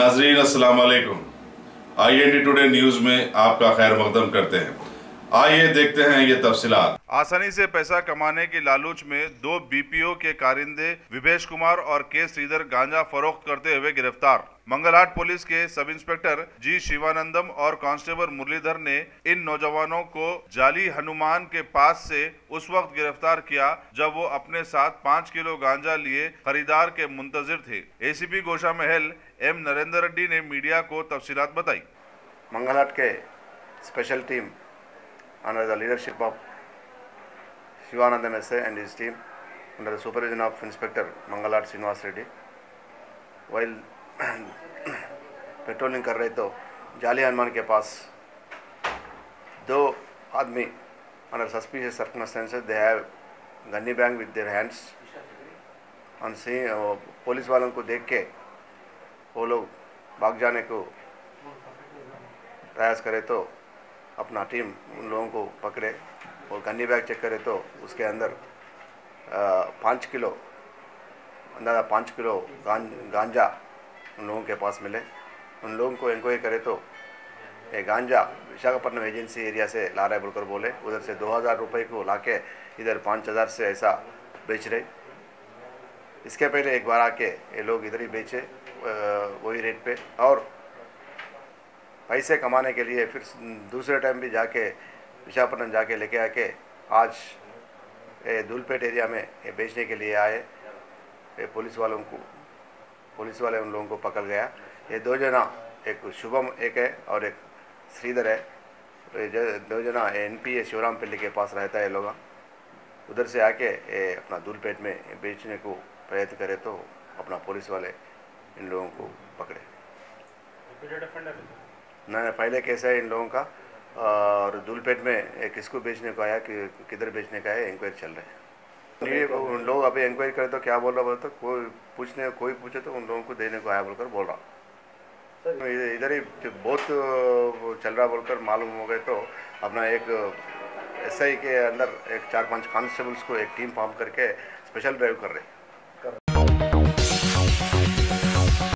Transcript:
नाजरीन अस्सलाम वालेकुम। IND टुडे न्यूज में आपका खैर मकदम करते हैं। आइए देखते हैं ये तफसीलात। आसानी से पैसा कमाने की लालूच में दो BPO के कारिंदे विभेश कुमार और के श्रीधर गांजा फरोख्त करते हुए गिरफ्तार। मंगलहाट पुलिस के सब इंस्पेक्टर जी शिवानंदम और कांस्टेबल मुरलीधर ने इन नौजवानों को जाली हनुमान के पास से उस वक्त गिरफ्तार किया जब वो अपने साथ 5 किलो गांजा लिए खरीदार के मुंतजिर थे। ACP गोशा महल M नरेंद्र रेड्डी ने मीडिया को तफसीलात बताई। मंगलहाट के special team under the leadership of Shivanandam SA and his team under the supervision of Inspector Mangalat Srinivas Reddy while patrolling कर रहे तो जाली हनुमान के पास दो आदमी under suspicious circumstances they have gunny bag with their hands on seeing police वालों को देख के वो लोग भाग जाने को प्रयास करे तो अपना टीम उन लोगों को पकड़े और गन्नी बैग चेक करे तो उसके अंदर 5 किलो अंदाज़ा 5 किलो गांजा उन लोगों के पास मिले। उन लोगों को इंक्वायरी करे तो ये गांजा विशाखापट्टनम एजेंसी एरिया से ला रहे बोलकर बोले, उधर से 2000 रुपये को लाके इधर 5000 से ऐसा बेच रहे। इसके पहले एक बार आके ये लोग इधर ही बेचे वही रेट पे और पैसे कमाने के लिए फिर दूसरे टाइम भी जाके विशाखापट्टनम जाके लेके आके आज धूलपेट एरिया में ये बेचने के लिए आए। पुलिस वाले उन लोगों को पकड़ गया। ये दो जना एक शुभम एक है और एक श्रीधर है। दो जना NPA शिवरामपल्ली के पास रहता है। लोग उधर से आके ये अपना धूलपेट में बेचने को प्रयत्न करे तो अपना पुलिस वाले इन लोगों को पकड़े। नहीं, पहले केस है इन लोगों का और धूलपेट में किसको बेचने को आया कि किधर बेचने का है इंक्वायरी चल रहा है। उन लोग अभी इंक्वायरी करे तो क्या बोल रहा बोलते कोई पूछे तो उन लोगों को देने को आया बोलकर बोल रहा। इधर ही बहुत चल रहा बोलकर मालूम हो गए तो अपना एक SI के अंदर एक 4-5 कांस्टेबल्स को एक टीम फॉर्म करके स्पेशल ड्राइव कर रहे।